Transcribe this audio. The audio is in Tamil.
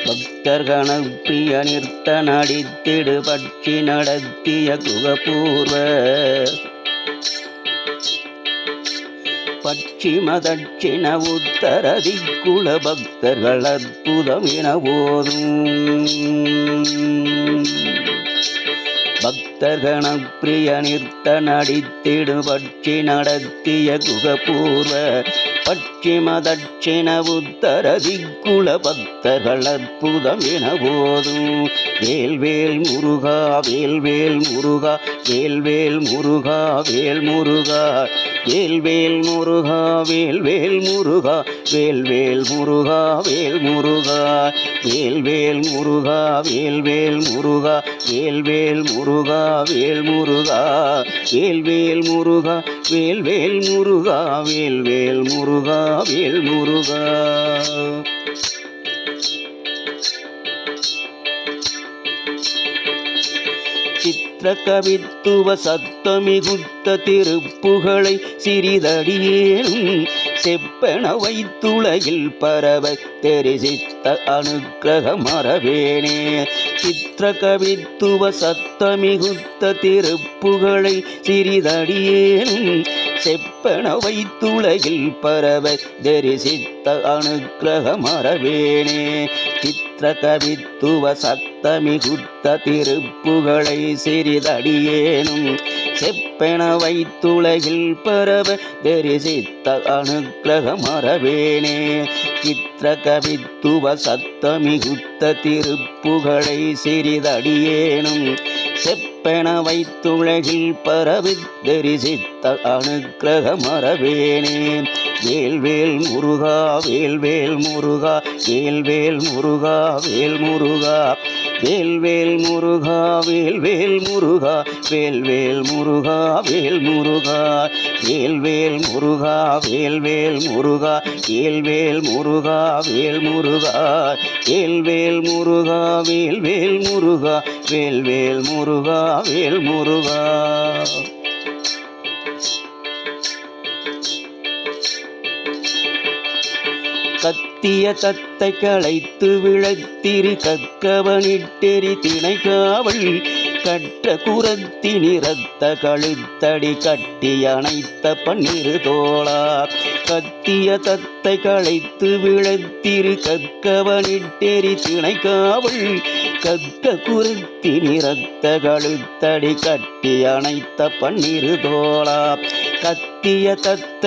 பக்தர்கணப் பிரிய நிறுத்த நடித்திடு பட்சி நடத்திய குகபூர்வ பட்சிம தட்சிண உத்தர திக்குல பக்தர்கள் அற்புதம் என போதும். பக்தர்கணப் பிரிய நிறுத்த நடித்திடு பட்சி நடத்திய குகபூர்வ பட்சிம தட்சிண உத்தர திக்குல பக்தர்கள் அற்புதம் என போதும். வேல்வேல் முருகா வேல்வேல் முருகா வேல்வேல் முருகா வேல் முருகா வேல்வேல் முருகா வேல்வேல் முருகா வேல்வேல் முருகா வேல் முருகா வேல்வேல் முருகா வேல்வேல் முருகா வேல்வேல் முருகா வேல் முருகா வேல்வேல் முருகா வேல்வேல் முருகா வேல்வேல் முருகா வேல் முருகா. சித்திர கவித்துவ சத்தமிகுத்த திருப்புகளை சிறிதடியேனும் செப்பன வைத்துலகில் பரவ தெரிசித்த அனுக்கிரக மரவேனே. சித்திர கவித்துவ சத்தமிகுத்த திருப்புகளை சிறிதடியேனும் செப்பன வைத்துலகில் பரவ தெரிசித்த அனுக்கிரக மரவேனே. சித்திர கவித்துவ சத்தமிகுத்த திருப்புகளை சிறிதடியேனும் செப்பென வைத்துலகில் பரவ தெரிசித்த அனுக்கிரக மரவேனே. சித்திர கவித்துவ சத்தமிகுத்த திருப்புகளை சிறிதடியேனும் செப்பென வைத்துலகில் பரவி தெரிசித்த அனுக்கிரக மரவேனே. வேல்வேல் முருகா வேல்வேல் முருகா வேல்வேல் முருகா வேல் முருகா வேல்வேல் முருகா வேல்வேல் முருகா வேல்வேல் முருகா வேல் முருகா வேல்வேல் முருகா வேல்வேல் முருகா வேல்வேல் முருகா வேல் முருகா வேல்வேல் முருகா வேல்வேல் முருகா வேல்வேல் முருகா வேல் முருகா. கத்திய தத்தை களைத்து விளத்திரி கக்கவனிட்டெறி திணைக்காவல் கற்ற குரத்தி நிறத்த கழுத்தடி கட்டி அணைத்த பன்னிரு தோளா. கத்திய தத்தை களைத்து விளத்திரி கக்கவனிட்டெறி திணைக்காவல் கக்க குரத்தி நிறத்த கழுத்தடி கட்டி அணைத்த பன்னிரு தோளா. கத்திய தத்தை